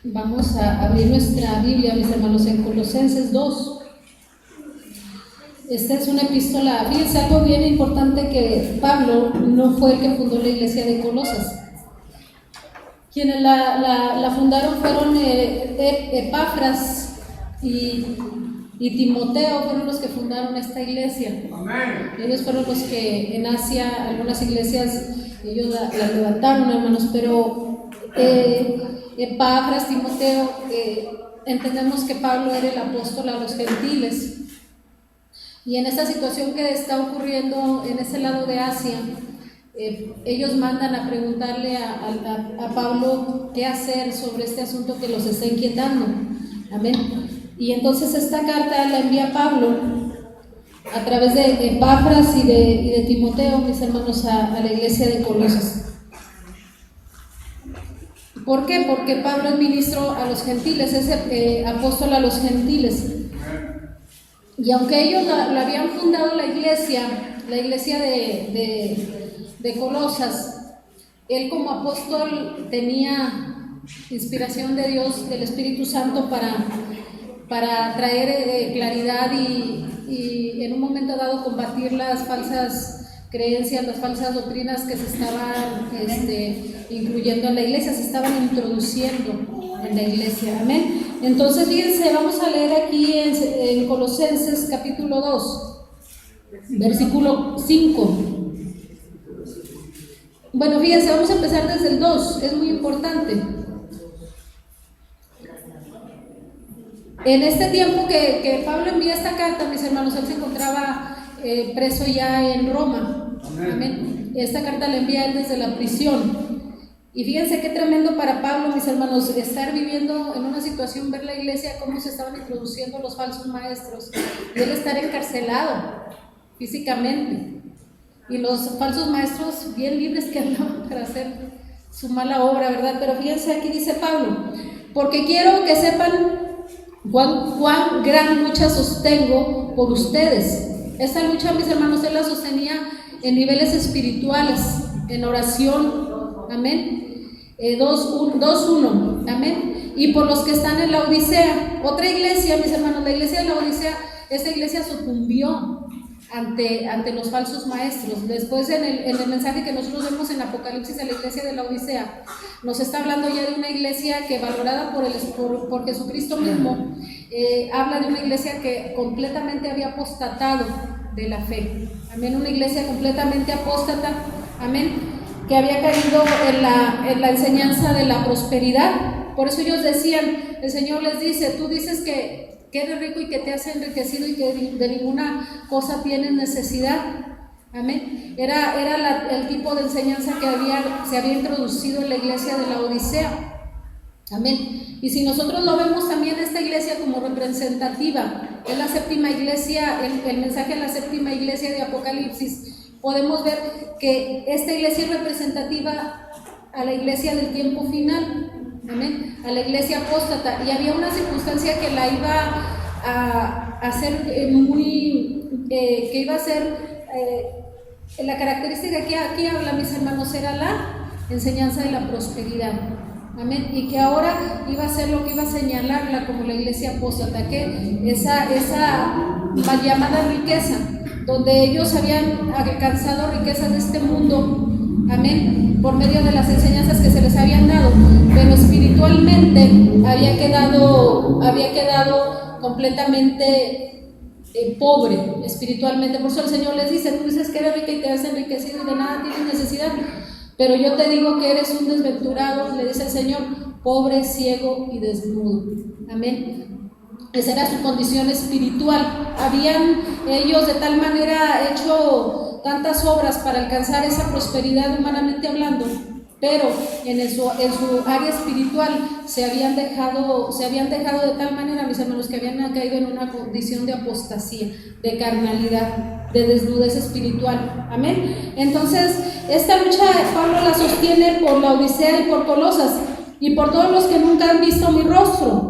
Vamos a abrir nuestra Biblia, mis hermanos, en Colosenses 2. Esta es una epístola. Fíjense algo bien importante, que Pablo no fue el que fundó la iglesia de Colosas. Quienes la fundaron fueron Epafras y Timoteo, fueron los que fundaron esta iglesia. Amén. Ellos fueron los que en Asia, algunas iglesias, ellos la levantaron, hermanos, pero Epafras, Timoteo, entendemos que Pablo era el apóstol a los gentiles. Y en esta situación que está ocurriendo en ese lado de Asia, ellos mandan a preguntarle a Pablo qué hacer sobre este asunto que los está inquietando. Amén. Y entonces esta carta la envía Pablo a través de Epafras y de Timoteo, mis hermanos, a la iglesia de Colosas. ¿Por qué? Porque Pablo es ministro a los gentiles, es apóstol a los gentiles. Y aunque ellos la habían fundado la iglesia de Colosas, él como apóstol tenía inspiración de Dios, del Espíritu Santo, para traer claridad y en un momento dado combatir las falsas creencias, las falsas doctrinas que se estaban incluyendo en la iglesia, se estaban introduciendo en la iglesia. Amén. Entonces, fíjense, vamos a leer aquí en Colosenses capítulo 2, versículo 5. Bueno, fíjense, vamos a empezar desde el 2, es muy importante. En este tiempo que Pablo envía esta carta, mis hermanos, él se encontraba preso ya en Roma. Amén. Esta carta la envía él desde la prisión. Y fíjense qué tremendo para Pablo, mis hermanos, estar viviendo en una situación, ver la iglesia, cómo se estaban introduciendo los falsos maestros, y él estar encarcelado físicamente, y los falsos maestros bien libres que andaban para hacer su mala obra, ¿verdad? Pero fíjense, aquí dice Pablo: porque quiero que sepan cuán gran lucha sostengo por ustedes. Esta lucha, mis hermanos, él la sostenía en niveles espirituales, en oración. Amén. 2:1. Amén. Y por los que están en la Odisea, otra iglesia, mis hermanos, la iglesia de la Odisea, esta iglesia sucumbió ante los falsos maestros. Después en el mensaje que nosotros vemos en Apocalipsis a la iglesia de la Odisea, nos está hablando ya de una iglesia que, valorada por Jesucristo mismo, habla de una iglesia que completamente había apostatado de la fe. Amén. Una iglesia completamente apóstata. Amén. Que había caído en la enseñanza de la prosperidad. Por eso ellos decían, el Señor les dice: tú dices que eres rico y que te has enriquecido y que de ninguna cosa tienes necesidad. Amén. Era el tipo de enseñanza que se había introducido en la iglesia de la Odisea. Amén. Y si nosotros lo vemos también esta iglesia como representativa, es la séptima iglesia, el mensaje de la séptima iglesia de Apocalipsis, podemos ver que esta iglesia es representativa a la iglesia del tiempo final. Amén. A la iglesia apóstata. Y había una circunstancia que la iba a hacer que iba a ser la característica que aquí habla, mis hermanos, era la enseñanza de la prosperidad. Amén. Y que ahora iba a ser lo que iba a señalarla como la iglesia apóstata, que esa mal llamada riqueza, donde ellos habían alcanzado riquezas de este mundo, amén, por medio de las enseñanzas que se les habían dado, pero espiritualmente había quedado completamente pobre espiritualmente. Por eso el Señor les dice: tú dices que eres rica y te has enriquecido y de nada tienes necesidad, pero yo te digo que eres un desventurado, le dice el Señor, pobre, ciego y desnudo. Amén. Esa era su condición espiritual. Habían ellos de tal manera hecho tantas obras para alcanzar esa prosperidad humanamente hablando, pero en su área espiritual se habían dejado de tal manera, mis hermanos, que habían caído en una condición de apostasía, de carnalidad, de desnudez espiritual. Amén. Entonces, esta lucha Pablo la sostiene por la Odisea y por Colosas y por todos los que nunca han visto mi rostro,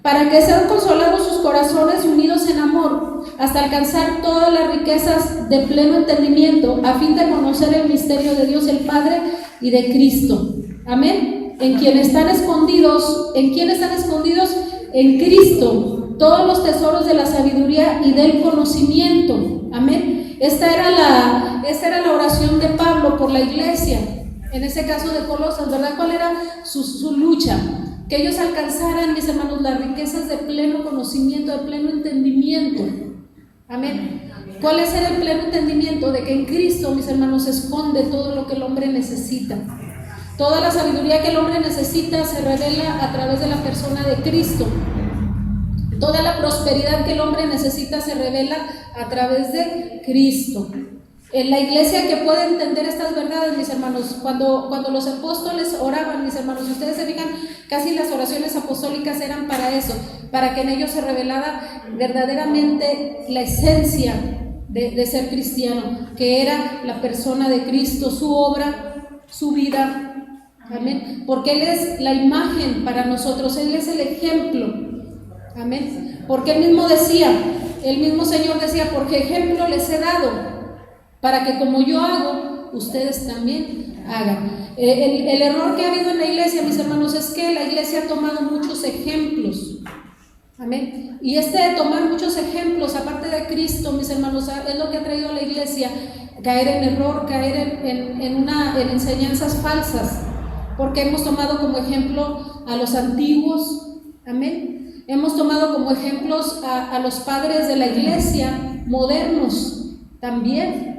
para que sean consolados sus corazones unidos en amor, hasta alcanzar todas las riquezas de pleno entendimiento, a fin de conocer el misterio de Dios el Padre y de Cristo. Amén. ¿En quién están escondidos? ¿En quién están escondidos? En Cristo, todos los tesoros de la sabiduría y del conocimiento. Amén. Esta era la oración de Pablo por la iglesia, en ese caso de Colosas, ¿verdad? ¿Cuál era su lucha? Que ellos alcanzaran, mis hermanos, las riquezas de pleno conocimiento, de pleno entendimiento. Amén. ¿Cuál es el pleno entendimiento? De que en Cristo, mis hermanos, se esconde todo lo que el hombre necesita. Toda la sabiduría que el hombre necesita se revela a través de la persona de Cristo. Toda la prosperidad que el hombre necesita se revela a través de Cristo. En la iglesia que puede entender estas verdades, mis hermanos, cuando los apóstoles oraban, mis hermanos, si ustedes se fijan, casi las oraciones apostólicas eran para eso, para que en ellos se revelara verdaderamente la esencia de ser cristiano, que era la persona de Cristo, su obra, su vida. Amén. Porque Él es la imagen para nosotros, Él es el ejemplo. Amén. Porque Él mismo decía, el mismo Señor decía, porque ejemplo les he dado, para que como yo hago, ustedes también hagan. El error que ha habido en la iglesia, mis hermanos, es que la iglesia ha tomado muchos ejemplos. Amén. Y de tomar muchos ejemplos, aparte de Cristo, mis hermanos, es lo que ha traído a la iglesia caer en error, caer en enseñanzas falsas. Porque hemos tomado como ejemplo a los antiguos. Amén. Hemos tomado como ejemplos a los padres de la iglesia modernos también,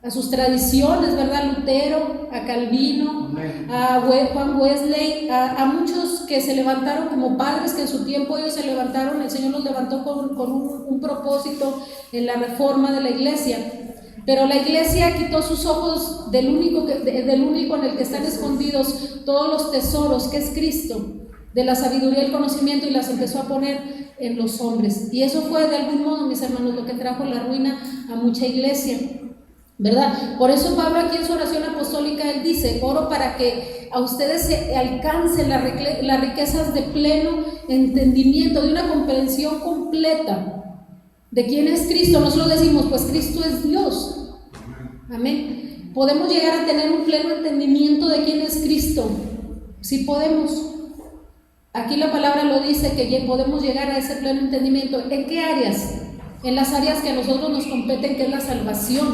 a sus tradiciones, ¿verdad? Lutero, a Calvino, a Juan Wesley, a muchos que se levantaron como padres, que en su tiempo ellos se levantaron, el Señor los levantó con un propósito en la reforma de la iglesia. Pero la iglesia quitó sus ojos del único en el que están escondidos todos los tesoros, que es Cristo, de la sabiduría y el conocimiento, y las empezó a poner en los hombres. Y eso fue de algún modo, mis hermanos, lo que trajo la ruina a mucha iglesia, ¿verdad? Por eso Pablo aquí en su oración apostólica, él dice: oro para que a ustedes se alcancen las riquezas de pleno entendimiento, de una comprensión completa de quién es Cristo. Nosotros decimos, pues Cristo es Dios. Amén. ¿Podemos llegar a tener un pleno entendimiento de quién es Cristo? Sí podemos. Aquí la palabra lo dice, que podemos llegar a ese pleno entendimiento. ¿En qué áreas? En las áreas que a nosotros nos competen, que es la salvación.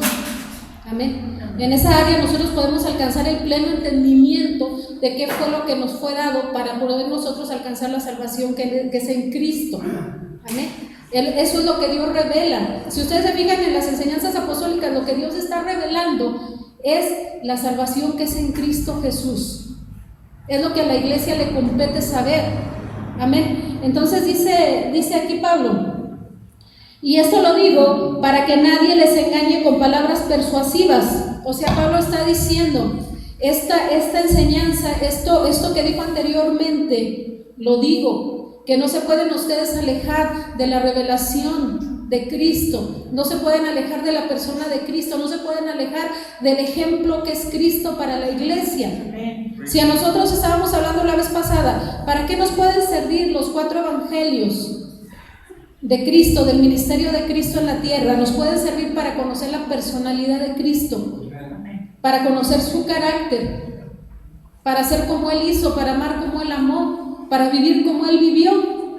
Amén. En esa área nosotros podemos alcanzar el pleno entendimiento de qué fue lo que nos fue dado para poder nosotros alcanzar la salvación que es en Cristo. Amén. Eso es lo que Dios revela. Si ustedes se fijan en las enseñanzas apostólicas, lo que Dios está revelando es la salvación que es en Cristo Jesús. Es lo que a la iglesia le compete saber. Amén. Entonces dice aquí Pablo: y esto lo digo para que nadie les engañe con palabras persuasivas. O sea, Pablo está diciendo, esta enseñanza, esto que dijo anteriormente, lo digo, que no se pueden ustedes alejar de la revelación de Cristo, no se pueden alejar de la persona de Cristo, no se pueden alejar del ejemplo que es Cristo para la iglesia. Si a nosotros estábamos hablando la vez pasada, ¿para qué nos pueden servir los 4 evangelios de Cristo, del ministerio de Cristo en la tierra? Nos pueden servir para conocer la personalidad de Cristo, para conocer su carácter, para ser como Él hizo, para amar como Él amó, para vivir como Él vivió.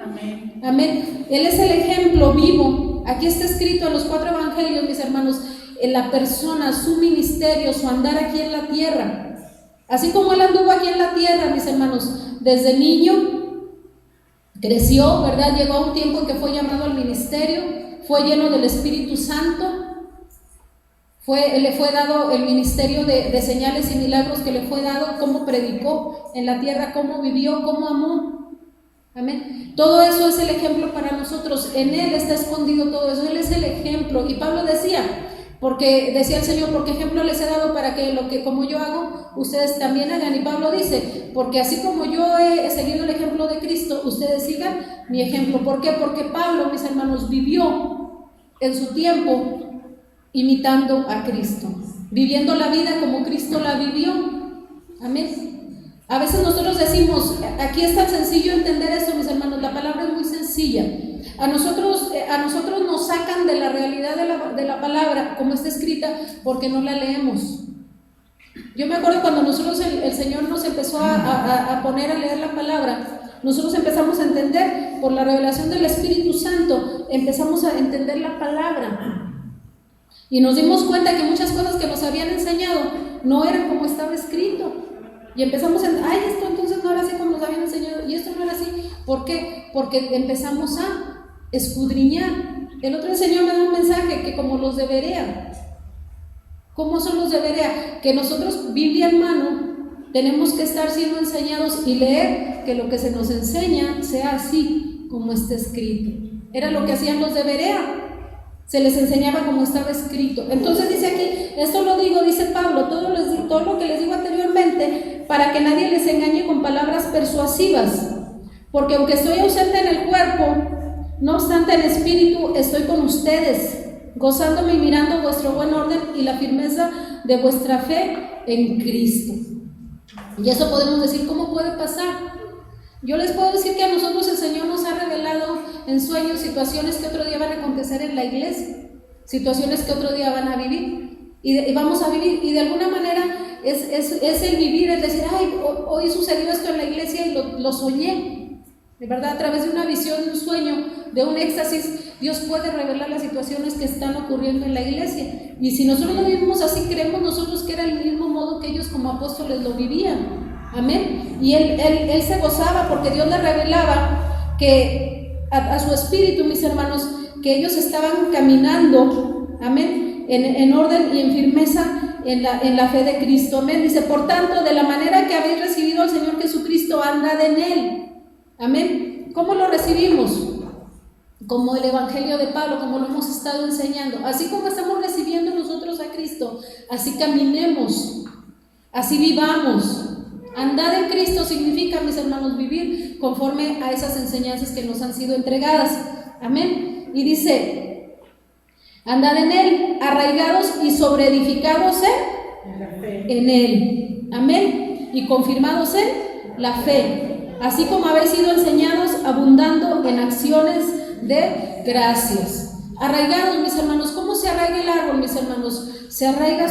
Amén. Amén. Él es el ejemplo vivo. Aquí está escrito en los 4 evangelios, mis hermanos, en la persona, su ministerio, su andar aquí en la tierra. Así como Él anduvo aquí en la tierra, mis hermanos, desde niño, creció, ¿verdad? Llegó a un tiempo en que fue llamado al ministerio, fue lleno del Espíritu Santo, le fue dado el ministerio de señales y milagros que le fue dado, cómo predicó en la tierra, cómo vivió, cómo amó. Amén. Todo eso es el ejemplo para nosotros. En Él está escondido todo eso. Él es el ejemplo. Y Pablo decía el Señor, porque ejemplo les he dado para que lo que como yo hago, ustedes también hagan. Y Pablo dice, porque así como yo he seguido el ejemplo de Cristo, ustedes sigan mi ejemplo. ¿Por qué? Porque Pablo, mis hermanos, vivió en su tiempo imitando a Cristo, viviendo la vida como Cristo la vivió. Amén. A veces nosotros decimos, aquí es tan sencillo entender esto, mis hermanos, la palabra es muy sencilla. A nosotros nos sacan de la realidad de la palabra como está escrita porque no la leemos. Yo me acuerdo cuando nosotros el Señor nos empezó a poner a leer la palabra, nosotros empezamos a entender, por la revelación del Espíritu Santo, empezamos a entender la palabra. Y nos dimos cuenta que muchas cosas que nos habían enseñado no eran como estaba escrito. Y empezamos a esto entonces no era así como nos habían enseñado, y esto no era así. ¿Por qué? Porque empezamos a escudriñar. El otro Señor me da un mensaje que como los de Berea. ¿Cómo son los de Berea? Que nosotros, Biblia en mano, tenemos que estar siendo enseñados y leer que lo que se nos enseña sea así como está escrito. Era lo que hacían los de Berea. Se les enseñaba como estaba escrito. Entonces dice aquí, esto lo digo, dice Pablo, todo lo que les digo anteriormente, para que nadie les engañe con palabras persuasivas, porque aunque estoy ausente en el cuerpo, no obstante en espíritu estoy con ustedes, gozándome y mirando vuestro buen orden y la firmeza de vuestra fe en Cristo. Y eso podemos decir, ¿cómo puede pasar? Yo les puedo decir que a nosotros el Señor nos ha revelado en sueños situaciones que otro día van a acontecer en la iglesia, situaciones que otro día van a vivir y vamos a vivir, y de alguna manera es el vivir, el decir, hoy sucedió esto en la iglesia y lo soñé. De verdad, a través de una visión, de un sueño, de un éxtasis, Dios puede revelar las situaciones que están ocurriendo en la iglesia. Y si nosotros lo vivimos así, creemos nosotros que era el mismo modo que ellos como apóstoles lo vivían. Amén. Y él se gozaba porque Dios le revelaba que a su espíritu, mis hermanos, que ellos estaban caminando, amén, en orden y en firmeza en la fe de Cristo. Amén. Dice, por tanto, de la manera que habéis recibido al Señor Jesucristo, andad en Él. Amén. ¿Cómo lo recibimos? Como el Evangelio de Pablo, como lo hemos estado enseñando. Así como estamos recibiendo nosotros a Cristo, así caminemos, así vivamos. Andar en Cristo significa, mis hermanos, vivir conforme a esas enseñanzas que nos han sido entregadas. Amén. Y dice, andad en Él, arraigados y sobreedificados en Él. Amén. Y confirmados en la fe, así como habéis sido enseñados, abundando en acciones de gracias. Arraigados, mis hermanos. ¿Cómo se arraiga el árbol, mis hermanos? Se arraiga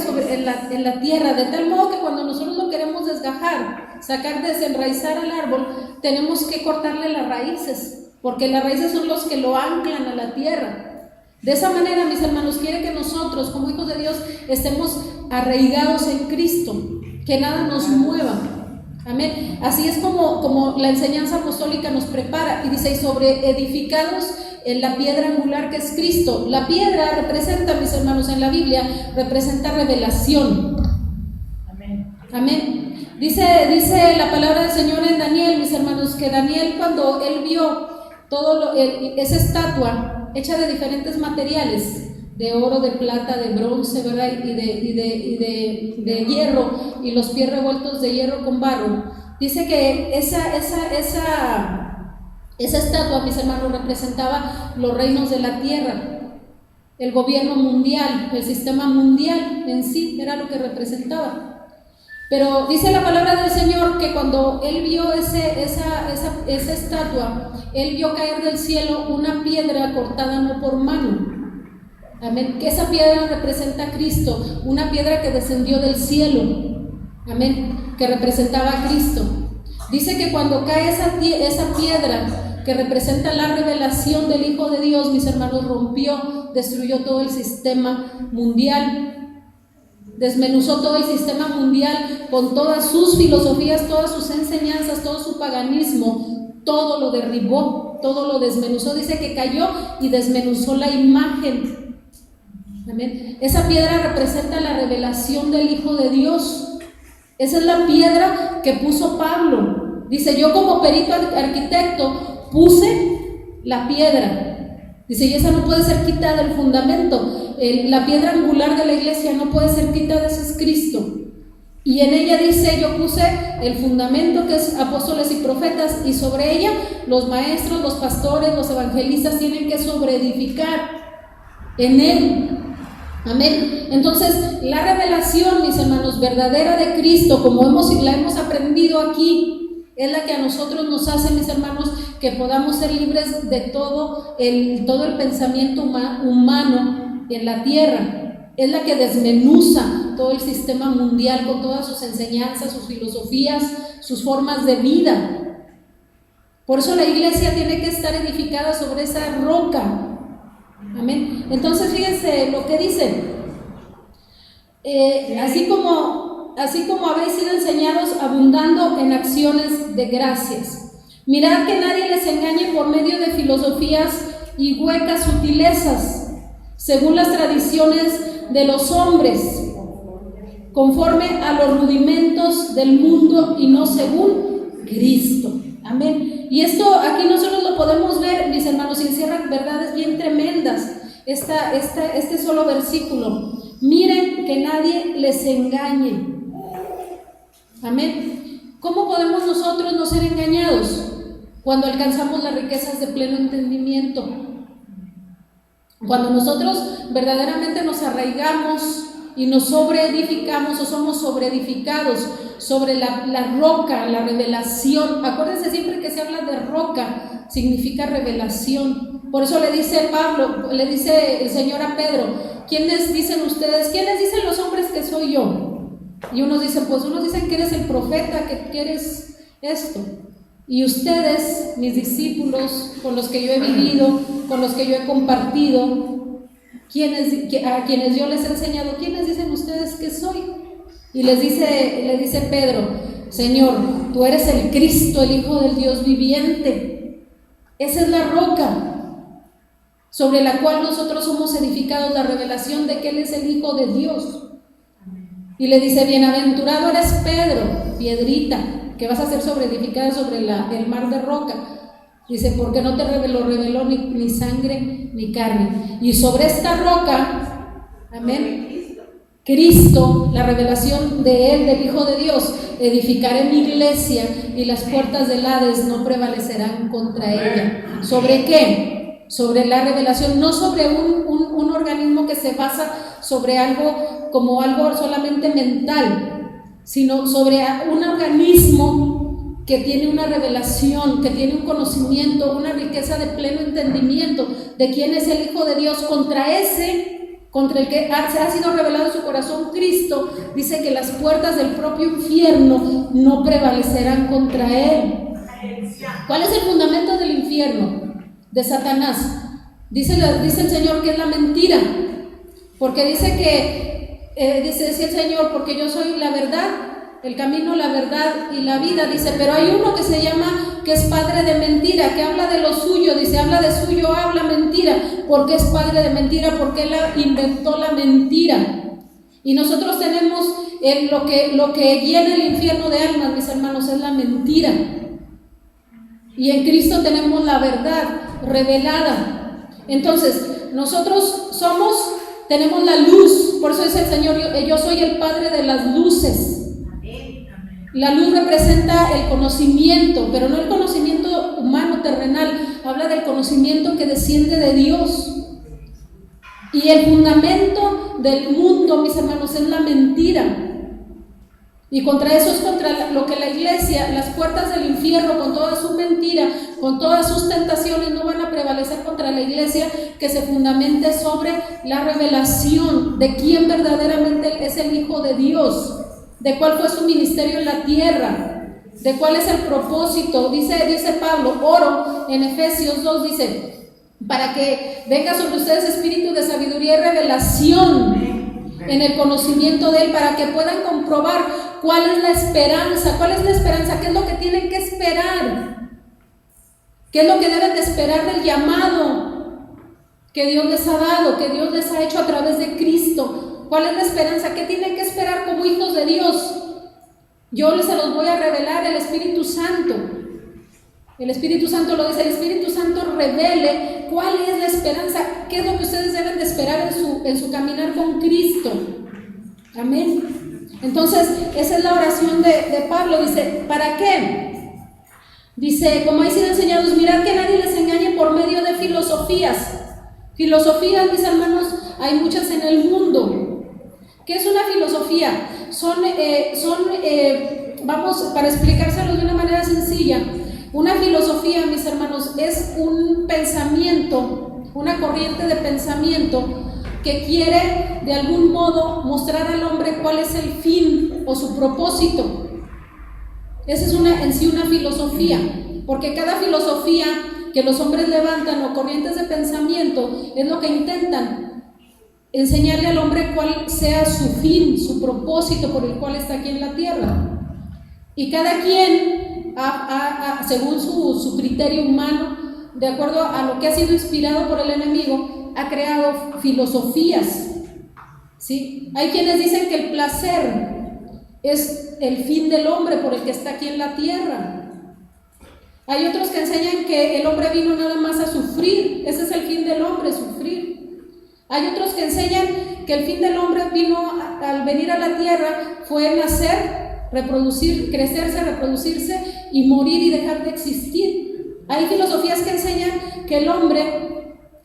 en la tierra, de tal modo que cuando nosotros lo queremos desgajar, desenraizar al árbol, tenemos que cortarle las raíces, porque las raíces son los que lo anclan a la tierra. De esa manera, mis hermanos, quiere que nosotros, como hijos de Dios, estemos arraigados en Cristo, que nada nos mueva. Amén. Así es como la enseñanza apostólica nos prepara, y dice, y sobre edificados en la piedra angular que es Cristo. La piedra representa, mis hermanos, en la Biblia, representa revelación. Amén. Amén. Dice la palabra del Señor en Daniel, mis hermanos, que Daniel, cuando él vio esa estatua hecha de diferentes materiales, de oro, de plata, de bronce, ¿verdad? y de hierro, y los pies revueltos de hierro con barro, dice que esa estatua, mis hermanos, representaba los reinos de la tierra, el gobierno mundial, el sistema mundial en sí, era lo que representaba. Pero dice la palabra del Señor que cuando él vio esa estatua, él vio caer del cielo una piedra cortada no por mano. Amén. Que esa piedra representa a Cristo, una piedra que descendió del cielo. Amén. Que representaba a Cristo. Dice que cuando cae esa piedra que representa la revelación del Hijo de Dios, mis hermanos, destruyó todo el sistema mundial. Desmenuzó todo el sistema mundial con todas sus filosofías, todas sus enseñanzas, todo su paganismo, todo lo derribó, todo lo desmenuzó. Dice que cayó y desmenuzó la imagen. Amén. Esa piedra representa la revelación del Hijo de Dios. Esa es la piedra que puso Pablo. Dice, yo como perito arquitecto puse la piedra. Dice, y esa no puede ser quitada, el fundamento. La piedra angular de la iglesia no puede ser quitada, ese es Cristo. Y en ella dice, yo puse el fundamento que es apóstoles y profetas, y sobre ella los maestros, los pastores, los evangelistas tienen que sobreedificar en él. Amén. Entonces, la revelación, mis hermanos, verdadera de Cristo, como la hemos aprendido aquí, es la que a nosotros nos hace, mis hermanos, que podamos ser libres de todo el pensamiento humano en la tierra. es la que desmenuza todo el sistema mundial con todas sus enseñanzas, sus filosofías, sus formas de vida. Por eso la iglesia tiene que estar edificada sobre esa roca. Amén. Entonces fíjense lo que dice, así como habéis sido enseñados, abundando en acciones de gracias. Mirad que nadie les engañe por medio de filosofías y huecas sutilezas, según las tradiciones de los hombres, conforme a los rudimentos del mundo y no según Cristo. Amén. Y esto aquí nosotros lo podemos ver, mis hermanos, y encierra verdades bien tremendas este solo versículo. Miren que nadie les engañe. Amén. ¿Cómo podemos nosotros no ser engañados? Cuando alcanzamos las riquezas de pleno entendimiento. Cuando nosotros verdaderamente nos arraigamos y nos sobreedificamos o somos sobreedificados sobre la roca, la revelación. Acuérdense siempre que se habla de roca, significa revelación. Por eso le dice Pablo, le dice el Señor a Pedro, ¿quiénes dicen ustedes? ¿Quiénes dicen los hombres que soy yo? Y unos dicen que eres el profeta, que eres esto. Y ustedes, mis discípulos, con los que yo he vivido, con los que yo he compartido, a quienes yo les he enseñado, ¿quiénes dicen ustedes que soy? Y le dice Pedro, Señor, tú eres el Cristo, el Hijo del Dios viviente. Esa es la roca sobre la cual nosotros somos edificados, la revelación de que Él es el Hijo de Dios. Y le dice, bienaventurado eres Pedro, piedrita, que vas a ser sobreedificada sobre el mar de roca. Dice, porque no te reveló ni sangre ni carne. Y sobre esta roca, amén, Cristo, la revelación de Él, del Hijo de Dios, edificaré mi iglesia y las puertas del Hades no prevalecerán contra ella. ¿Sobre qué? Sobre la revelación, no sobre un organismo que se basa sobre algo como algo solamente mental, sino sobre un organismo que tiene una revelación, que tiene un conocimiento, una riqueza de pleno entendimiento de quién es el Hijo de Dios. Contra el que ha sido revelado en su corazón Cristo, dice que las puertas del propio infierno no prevalecerán contra él. ¿Cuál es el fundamento del infierno? De Satanás. Dice el Señor que es la mentira, porque dice el Señor, porque yo soy la verdad, el camino, la verdad y la vida. Dice, pero hay uno que se llama, que es padre de mentira, que habla de lo suyo. Dice, habla de suyo, habla mentira. ¿Por qué es padre de mentira? Porque él inventó la mentira. Y nosotros tenemos lo que llena el infierno de almas, mis hermanos, es la mentira. Y en Cristo tenemos la verdad revelada. Entonces, nosotros tenemos la luz. Por eso dice el Señor, yo soy el Padre de las luces. La luz representa el conocimiento, pero no el conocimiento humano, terrenal. Habla del conocimiento que desciende de Dios. Y el fundamento del mundo, mis hermanos, es la mentira. Y contra eso es contra lo que la iglesia, las puertas del infierno, con toda su mentira, con todas sus tentaciones, no van a prevalecer contra la iglesia que se fundamente sobre la revelación de quién verdaderamente es el Hijo de Dios, de cuál fue su ministerio en la tierra, de cuál es el propósito. Dice Pablo, oro en Efesios 2, dice, para que venga sobre ustedes espíritu de sabiduría y revelación en el conocimiento de Él, para que puedan comprobar cuál es la esperanza, qué es lo que tienen que esperar, qué es lo que deben de esperar del llamado que Dios les ha dado, que Dios les ha hecho a través de Cristo. ¿Cuál es la esperanza? ¿Qué tienen que esperar como hijos de Dios? Yo se los voy a revelar, el Espíritu Santo. El Espíritu Santo lo dice, el Espíritu Santo revele cuál es la esperanza, qué es lo que ustedes deben de esperar en su caminar con Cristo. Amén. Entonces, esa es la oración de Pablo. Dice, ¿para qué? Dice, como hay sido enseñados, mirad que nadie les engañe por medio de filosofías. Filosofías, mis hermanos, hay muchas en el mundo. ¿Qué es una filosofía? Vamos, para explicárselo de una manera sencilla, una filosofía, mis hermanos, es un pensamiento, una corriente de pensamiento que quiere de algún modo mostrar al hombre cuál es el fin o su propósito. Esa es en sí una filosofía, porque cada filosofía que los hombres levantan o corrientes de pensamiento es lo que intentan enseñarle al hombre cuál sea su fin, su propósito por el cual está aquí en la tierra. Y cada quien, según su criterio humano, de acuerdo a lo que ha sido inspirado por el enemigo, ha creado filosofías, ¿sí? Hay quienes dicen que el placer es el fin del hombre por el que está aquí en la tierra. Hay otros que enseñan que el hombre vino nada más a sufrir, ese es el fin del hombre, sufrir. Hay otros que enseñan que el fin del hombre vino al venir a la tierra fue nacer, crecerse, reproducirse y morir y dejar de existir. Hay filosofías que enseñan que el hombre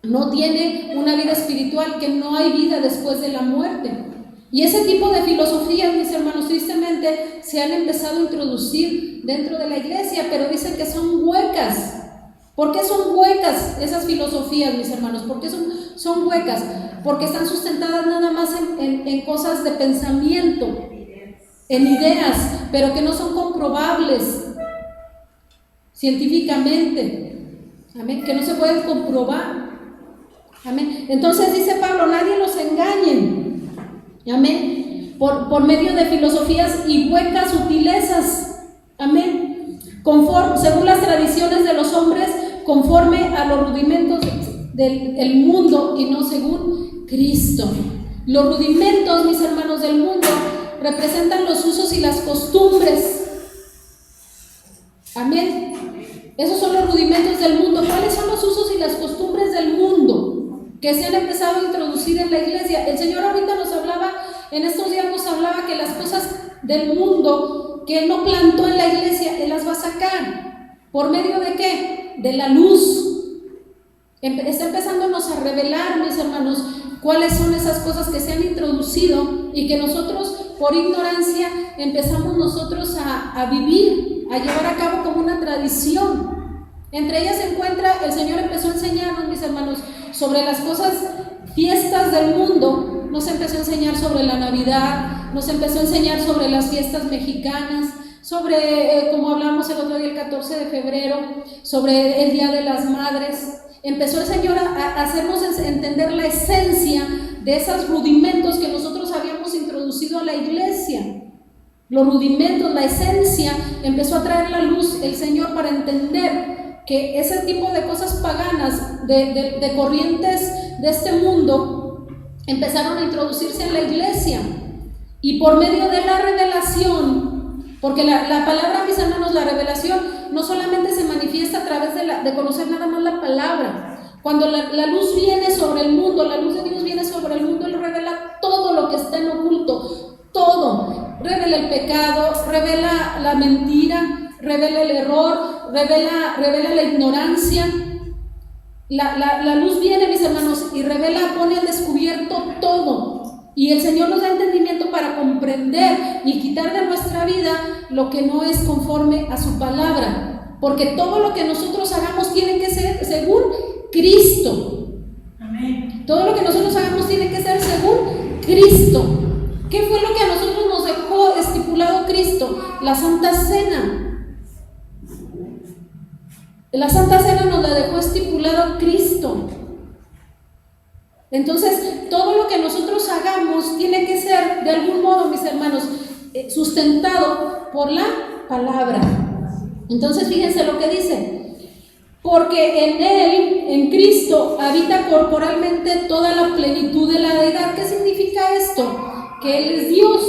no tiene una vida espiritual, que no hay vida después de la muerte. Y ese tipo de filosofías, mis hermanos, tristemente se han empezado a introducir dentro de la iglesia, pero dicen que son huecas. ¿Por qué son huecas esas filosofías, mis hermanos? ¿Por qué son huecas? Porque están sustentadas nada más en cosas de pensamiento, en ideas, pero que no son comprobables científicamente, amén, que no se pueden comprobar, amén. Entonces dice Pablo, nadie los engañe, amén, por medio de filosofías y huecas sutilezas, amén, según las tradiciones de los hombres, conforme a los rudimentos del mundo y no según Cristo. Los rudimentos, mis hermanos, del mundo representan los usos y las costumbres, amén. Esos son los rudimentos del mundo. ¿Cuáles son los usos y las costumbres del mundo que se han empezado a introducir en la iglesia? El Señor ahorita nos hablaba, en estos días nos hablaba que las cosas del mundo que Él no plantó en la iglesia, Él las va a sacar. ¿Por medio de qué? De la luz. Está empezándonos a revelar, mis hermanos, cuáles son esas cosas que se han introducido y que nosotros, por ignorancia, empezamos nosotros a vivir, a llevar a cabo como una tradición. Entre ellas se encuentra, el Señor empezó a enseñarnos, mis hermanos, sobre las cosas, fiestas del mundo. Nos empezó a enseñar sobre la Navidad, nos empezó a enseñar sobre las fiestas mexicanas, sobre, como hablamos el otro día, el 14 de febrero, sobre el Día de las Madres. Empezó el Señor a hacernos entender la esencia de esos rudimentos que nosotros habíamos introducido a la iglesia. Los rudimentos, la esencia, empezó a traer la luz el Señor para entender que ese tipo de cosas paganas, de corrientes de este mundo, empezaron a introducirse en la iglesia. Y por medio de la revelación, porque la palabra, mis hermanos, la revelación no solamente se manifiesta a través de conocer nada más la palabra. Cuando la luz viene sobre el mundo, la luz de Dios viene sobre el mundo, Él revela todo lo que está en oculto, todo. Revela el pecado, revela la mentira, revela el error, revela la ignorancia. La luz viene, mis hermanos, y revela, pone al descubierto todo. Y el Señor nos da entendimiento para comprender y quitar de nuestra vida lo que no es conforme a su palabra. Porque todo lo que nosotros hagamos tiene que ser según Cristo. Amén. Todo lo que nosotros hagamos tiene que ser según Cristo. ¿Qué fue lo que a nosotros nos dejó estipulado Cristo? La Santa Cena. La Santa Cena nos la dejó estipulado Cristo. Entonces, todo lo que nosotros hagamos tiene que ser, de algún modo, mis hermanos, sustentado por la palabra. Entonces, fíjense lo que dice: porque en Él, en Cristo, habita corporalmente toda la plenitud de la deidad. ¿Qué significa esto? Que Él es Dios.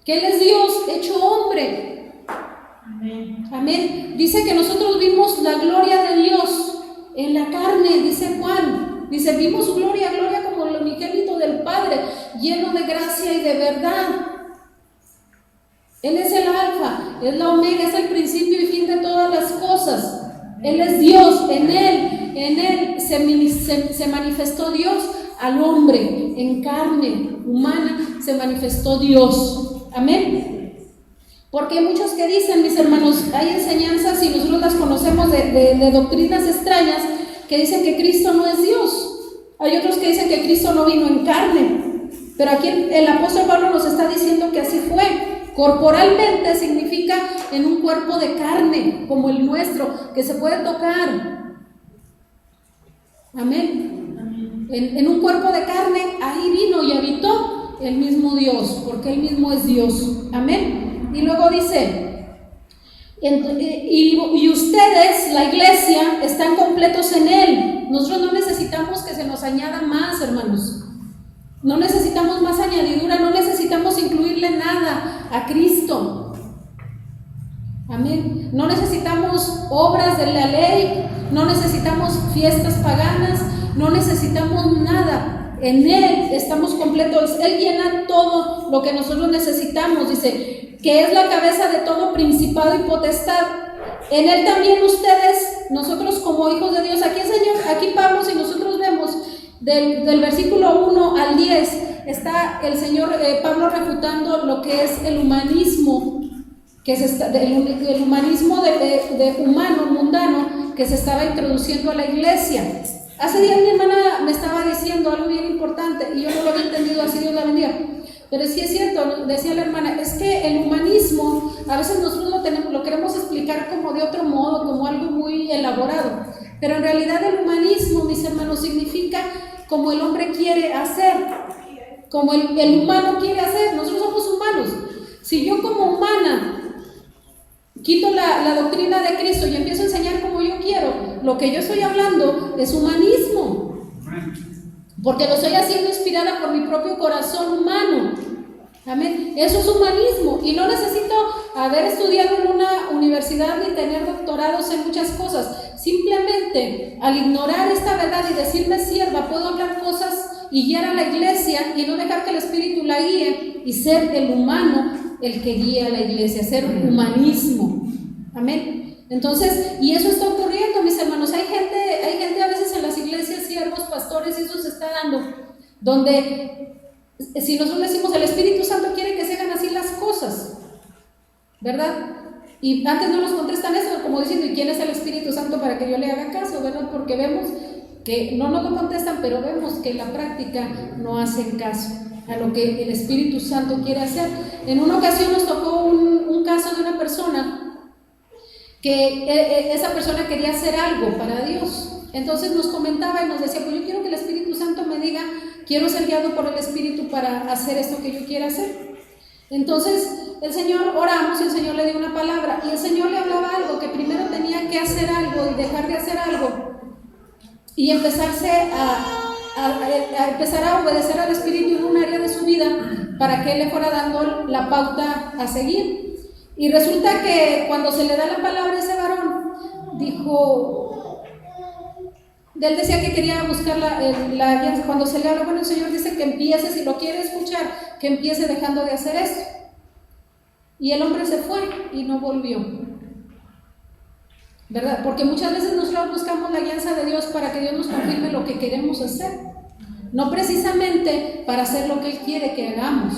Que Él es Dios hecho hombre. Amén. Amén. Dice que nosotros vimos la gloria de Dios en la carne, dice Juan. Dice, vimos gloria, gloria como el unigénito del Padre, lleno de gracia y de verdad. Él es el alfa, es la omega, es el principio y fin de todas las cosas. Él es Dios, en Él se manifestó Dios al hombre, en carne humana se manifestó Dios. Amén. Porque hay muchos que dicen, mis hermanos, hay enseñanzas, y nosotros las conocemos de doctrinas extrañas, que dicen que Cristo no es Dios. Hay otros que dicen que Cristo no vino en carne, pero aquí el apóstol Pablo nos está diciendo que así fue. Corporalmente significa en un cuerpo de carne, como el nuestro, que se puede tocar. Amén. En un cuerpo de carne, ahí vino y habitó el mismo Dios, porque Él mismo es Dios. Amén. Y luego dice, y ustedes, la iglesia, están completos en Él. Nosotros no necesitamos que se nos añada más, hermanos. No necesitamos más añadidura, no necesitamos incluirle nada a Cristo. Amén. No necesitamos obras de la ley, no necesitamos fiestas paganas, no necesitamos nada. En Él estamos completos. Él llena todo lo que nosotros necesitamos. Dice que es la cabeza de todo principado y potestad. En Él también ustedes, nosotros como hijos de Dios. Aquí el Señor, aquí Pablo, si nosotros vemos del versículo 1 al 10, está el Señor Pablo refutando lo que es el humanismo, que el humanismo de humano, mundano, que se estaba introduciendo a la iglesia. Hace días mi hermana me estaba diciendo algo bien importante y yo no lo había entendido, así Dios la bendiga. Pero sí es cierto, decía la hermana, es que el humanismo, a veces nosotros lo queremos explicar como de otro modo, como algo muy elaborado. Pero en realidad el humanismo, mis hermanos, significa como el hombre quiere hacer, como el humano quiere hacer. Nosotros somos humanos. Si yo como humana quito la doctrina de Cristo y empiezo a enseñar como yo quiero, lo que yo estoy hablando es humanismo, porque lo estoy haciendo inspirada por mi propio corazón humano. Amén. Eso es humanismo, y no necesito haber estudiado en una universidad ni tener doctorados en muchas cosas. Simplemente al ignorar esta verdad y decirme sierva, puedo hablar cosas y guiar a la iglesia y no dejar que el Espíritu la guíe, y ser el humano el que guía a la iglesia, ser humanismo. Amén. Entonces, y eso está ocurriendo, mis hermanos. Hay gente a veces en las iglesias, siervos, pastores, y eso se está dando, donde si nosotros decimos el Espíritu Santo quiere que se hagan así las cosas, ¿verdad? Y antes no nos contestan eso, como diciendo, ¿y quién es el Espíritu Santo para que yo le haga caso, verdad? Porque vemos que no nos lo contestan, pero vemos que en la práctica no hacen caso a lo que el Espíritu Santo quiere hacer. En una ocasión nos tocó un caso de una persona que esa persona quería hacer algo para Dios. Entonces nos comentaba y nos decía, pues yo quiero que el Espíritu Santo me diga, quiero ser guiado por el Espíritu para hacer esto que yo quiera hacer. Entonces el Señor, oramos y el Señor le dio una palabra, y el Señor le hablaba algo, que primero tenía que hacer algo y dejar de hacer algo y empezarse a empezar a obedecer al Espíritu en un área de su vida para que Él le fuera dando la pauta a seguir. Y resulta que cuando se le da la palabra a ese varón, dijo, él decía que quería buscar la cuando se le habla, bueno, el Señor dice que empiece, si lo quiere escuchar, que empiece dejando de hacer esto. Y el hombre se fue y no volvió, ¿verdad? Porque muchas veces nosotros buscamos la guianza de Dios para que Dios nos confirme lo que queremos hacer, no precisamente para hacer lo que Él quiere que hagamos.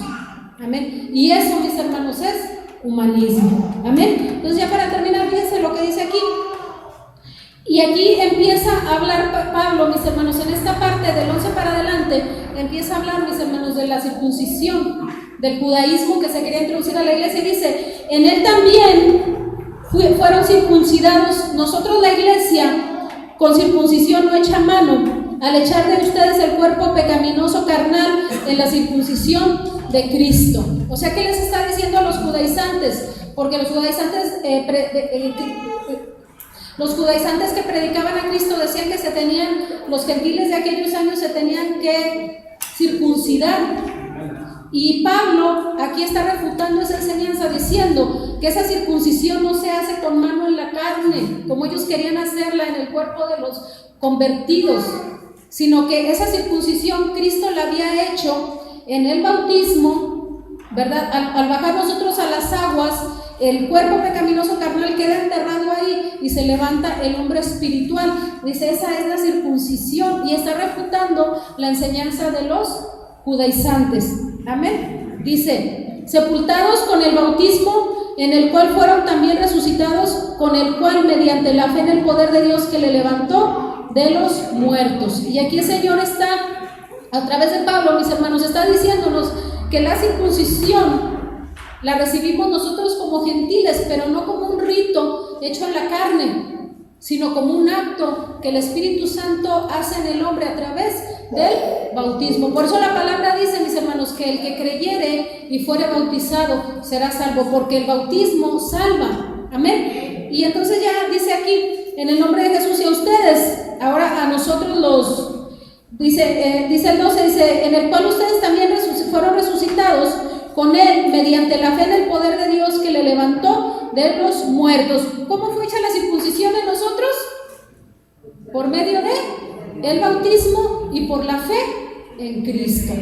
Amén. Y eso, mis hermanos, es humanismo. Amén. Entonces, ya para terminar, fíjense lo que dice aquí. Y aquí empieza a hablar Pablo, mis hermanos, en esta parte del 11 para adelante, empieza a hablar, mis hermanos, de la circuncisión, del judaísmo que se quería introducir a la iglesia, y dice, en Él también fueron circuncidados nosotros, la iglesia, con circuncisión no hecha a mano, al echar de ustedes el cuerpo pecaminoso carnal en la circuncisión de Cristo. O sea, ¿qué les está diciendo a los judaizantes? Porque los judaizantes que predicaban a Cristo decían que los gentiles de aquellos años se tenían que circuncidar. Y Pablo aquí está refutando esa enseñanza diciendo que esa circuncisión no se hace con mano en la carne, como ellos querían hacerla en el cuerpo de los convertidos, sino que esa circuncisión Cristo la había hecho en el bautismo, ¿verdad? Al bajar nosotros a las aguas, el cuerpo pecaminoso carnal queda enterrado ahí y se levanta el hombre espiritual. Dice, esa es la circuncisión, y está refutando la enseñanza de los judaizantes. Amén. Dice, sepultados con el bautismo, en el cual fueron también resucitados, con el cual mediante la fe en el poder de Dios que le levantó de los muertos. Y aquí el Señor está, a través de Pablo, mis hermanos, está diciéndonos que la circuncisión la recibimos nosotros como gentiles, pero no como un rito hecho en la carne, sino como un acto que el Espíritu Santo hace en el hombre a través del bautismo. Por eso la palabra dice, mis hermanos, que el que creyere y fuere bautizado será salvo, porque el bautismo salva. Amén. Y entonces ya dice aquí, en el nombre de Jesús, y a ustedes, ahora a nosotros los, dice el 12, dice, en el cual ustedes también fueron resucitados con él, mediante la fe en el poder de Dios que le levantó de los muertos. ¿Cómo fue hecha la circuncisión en nosotros? Por medio de el bautismo y por la fe en Cristo.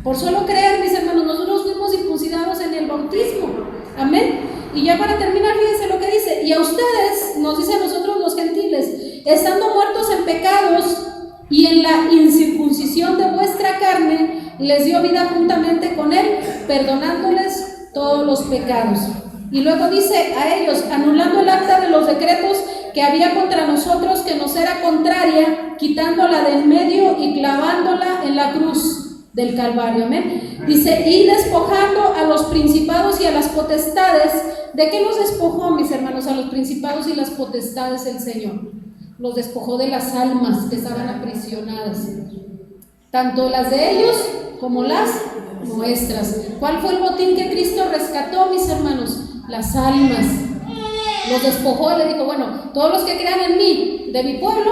Por solo creer, mis hermanos, nosotros fuimos circuncidados en el bautismo. Amén. Y ya para terminar, fíjense lo que dice. Y a ustedes, nos dice a nosotros los gentiles, estando muertos en pecados y en la incircuncisión de vuestra carne, les dio vida juntamente con él, perdonándoles todos los pecados. Y luego dice a ellos, anulando el acta de los decretos que había contra nosotros, que nos era contraria, quitándola del medio y clavándola en la cruz del Calvario. Amén. Dice, y despojando a los principados y a las potestades. ¿De qué los despojó, mis hermanos? A los principados y las potestades el Señor. Los despojó de las almas que estaban aprisionadas, tanto las de ellos como las nuestras. ¿Cuál fue el botín que Cristo rescató, mis hermanos? Las almas. Los despojó y le dijo, bueno, todos los que crean en mí, de mi pueblo,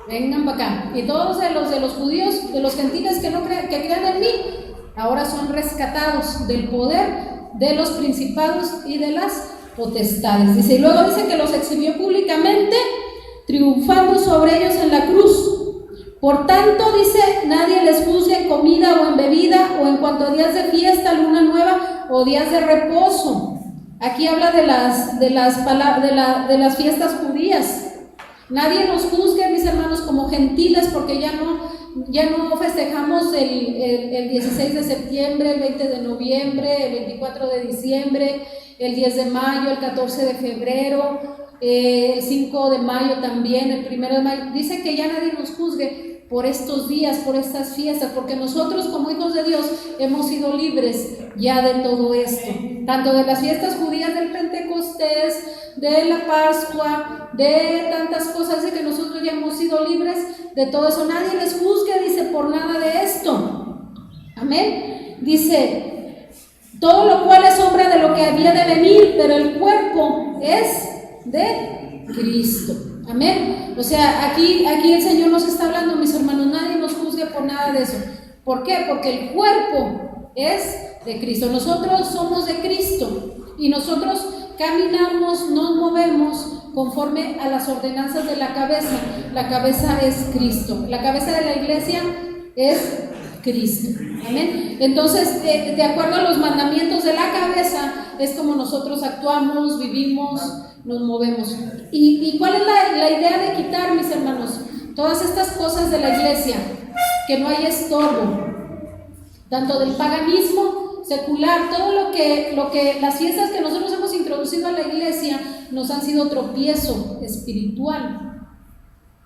vengan para acá. Y todos de los judíos, de los gentiles que crean en mí, ahora son rescatados del poder de los principados y de las potestades. Dice, y luego dice que los exhibió públicamente, triunfando sobre ellos en la cruz. Por tanto, dice, nadie les juzgue en comida o en bebida, o en cuanto a días de fiesta, luna nueva o días de reposo. Aquí habla de las fiestas judías. Nadie nos juzgue, mis hermanos, como gentiles, porque ya no festejamos el 16 de septiembre, el 20 de noviembre, el 24 de diciembre, el 10 de mayo, el 14 de febrero, el 5 de mayo también, el 1 de mayo. Dice que ya nadie nos juzgue por estos días, por estas fiestas, porque nosotros como hijos de Dios hemos sido libres ya de todo esto, tanto de las fiestas judías del Pentecostés, de la Pascua, de tantas cosas, de que nosotros ya hemos sido libres de todo eso. Nadie les juzgue, dice, por nada de esto. Amén. Dice, todo lo cual es obra de lo que había de venir, pero el cuerpo es de Cristo. Amén. O sea, aquí el Señor nos está hablando, mis hermanos, nadie nos juzgue por nada de eso. ¿Por qué? Porque el cuerpo es de Cristo. Nosotros somos de Cristo y nosotros caminamos, nos movemos conforme a las ordenanzas de la cabeza. La cabeza es Cristo. La cabeza de la iglesia es Cristo. Amén. Entonces, de acuerdo a los mandamientos de la cabeza, es como nosotros actuamos, vivimos, nos movemos. ¿Y cuál es la idea de quitar, mis hermanos? Todas estas cosas de la iglesia, que no hay estorbo, tanto del paganismo secular, todo lo que las fiestas que nosotros hemos introducido a la iglesia nos han sido tropiezo espiritual.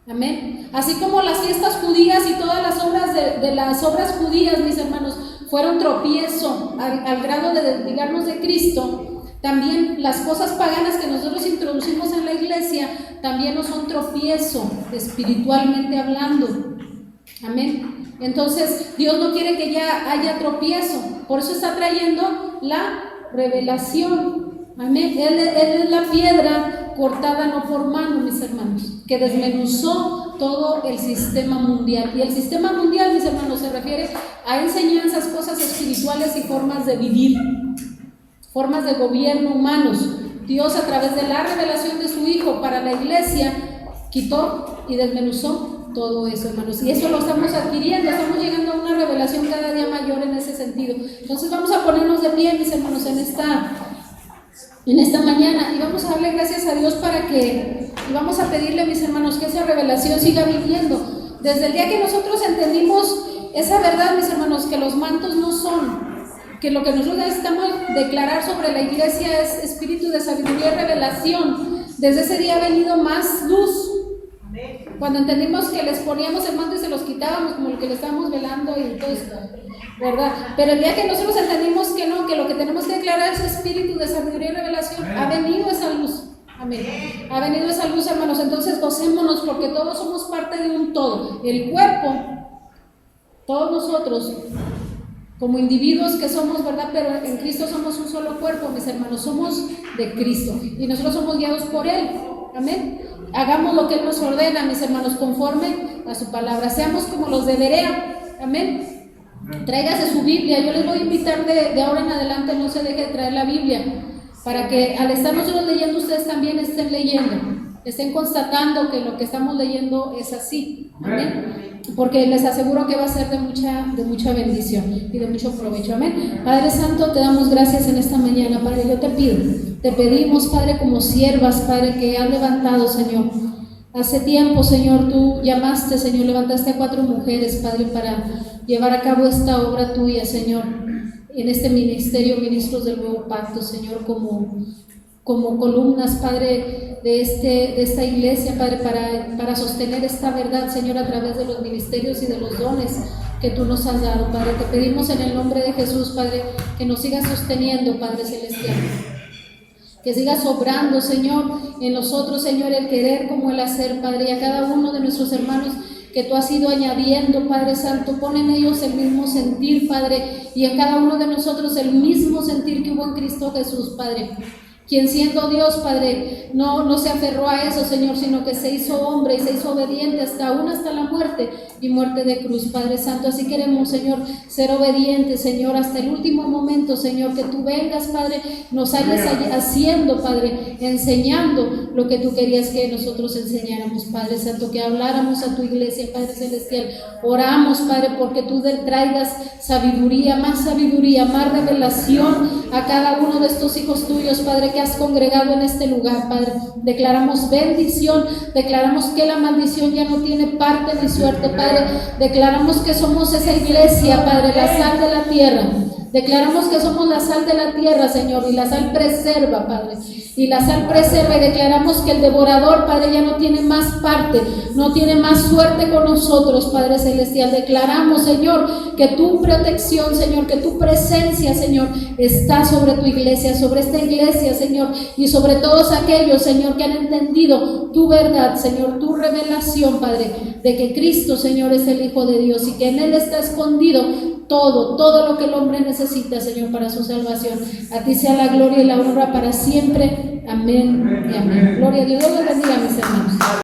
Amén. Así como las fiestas judías y todas las obras de las obras judías, mis hermanos, fueron tropiezo al grado de desligarnos de Cristo, también las cosas paganas que nosotros introducimos en la iglesia también nos son tropiezo espiritualmente hablando. Amén. Entonces Dios no quiere que ya haya tropiezo, por eso está trayendo la revelación. Amén. Él es la piedra cortada no por mano, mis hermanos, que desmenuzó todo el sistema mundial. Y el sistema mundial, mis hermanos, se refiere a enseñanzas, cosas espirituales y formas de vivir, formas de gobierno humanos. Dios, a través de la revelación de su Hijo para la iglesia, quitó y desmenuzó todo eso, hermanos. Y eso lo estamos adquiriendo, estamos llegando a una revelación cada día mayor en ese sentido. Entonces vamos a ponernos de pie, mis hermanos, en esta mañana, y vamos a darle gracias a Dios y vamos a pedirle, mis hermanos, que esa revelación siga viviendo. Desde el día que nosotros entendimos esa verdad, mis hermanos, que los mantos no son, que lo que nosotros necesitamos declarar sobre la iglesia es espíritu de sabiduría y revelación. Desde ese día ha venido más luz. Amén. Cuando entendimos que les poníamos el manto y se los quitábamos, como el que le estábamos velando y todo esto, ¿verdad? Pero el día que nosotros entendimos que no, que lo que tenemos que declarar es espíritu de sabiduría y revelación, ha venido esa luz. Amén. Ha venido esa luz, hermanos. Entonces gocémonos porque todos somos parte de un todo. El cuerpo, todos nosotros, como individuos que somos, ¿verdad? Pero en Cristo somos un solo cuerpo, mis hermanos. Somos de Cristo y nosotros somos guiados por Él. Amén. Hagamos lo que Él nos ordena, mis hermanos, conforme a su palabra. Seamos como los de Berea. Amén. Tráigase su Biblia. Yo les voy a invitar de ahora en adelante, no se deje de traer la Biblia, para que al estar nosotros leyendo, ustedes también estén leyendo, estén constatando que lo que estamos leyendo es así. Amén. Porque les aseguro que va a ser de mucha bendición y de mucho provecho. Amén. Padre Santo, te damos gracias en esta mañana. Padre, yo te pedimos, Padre, como siervas, Padre, que has levantado, Señor. Hace tiempo, Señor, tú llamaste, Señor, levantaste a 4 mujeres, Padre, para llevar a cabo esta obra tuya, Señor, en este ministerio, ministros del nuevo pacto, Señor, como columnas, Padre, de esta iglesia, Padre, para sostener esta verdad, Señor, a través de los ministerios y de los dones que tú nos has dado, Padre. Te pedimos en el nombre de Jesús, Padre, que nos sigas sosteniendo, Padre Celestial, que sigas obrando, Señor, en nosotros, Señor, el querer como el hacer, Padre, y a cada uno de nuestros hermanos que tú has ido añadiendo, Padre Santo, pon en ellos el mismo sentir, Padre, y en cada uno de nosotros el mismo sentir que hubo en Cristo Jesús, Padre, quien siendo Dios, Padre, no se aferró a eso, Señor, sino que se hizo hombre y se hizo obediente hasta la muerte y muerte de cruz, Padre Santo. Así queremos, Señor, ser obedientes, Señor, hasta el último momento, Señor, que tú vengas, Padre, nos hayas haciendo, Padre, enseñando lo que tú querías que nosotros enseñáramos, Padre Santo, que habláramos a tu iglesia, Padre Celestial. Oramos, Padre, porque tú traigas sabiduría, más revelación a cada uno de estos hijos tuyos, Padre, que has congregado en este lugar, Padre. Declaramos bendición, declaramos que la maldición ya no tiene parte ni suerte, Padre. Declaramos que somos esa iglesia, Padre, la sal de la tierra. Declaramos que somos la sal de la tierra, Señor, y la sal preserva, Padre. Y la sal preserva, y declaramos que el devorador, Padre, ya no tiene más parte, no tiene más suerte con nosotros, Padre Celestial. Declaramos, Señor, que tu protección, Señor, que tu presencia, Señor, está sobre tu iglesia, sobre esta iglesia, Señor, y sobre todos aquellos, Señor, que han entendido tu verdad, Señor, tu revelación, Padre, de que Cristo, Señor, es el Hijo de Dios y que en Él está escondido todo lo que el hombre necesita, Señor, para su salvación. A ti sea la gloria y la honra para siempre. Amén y amén. Gloria a Dios. Dios les bendiga, mis hermanos.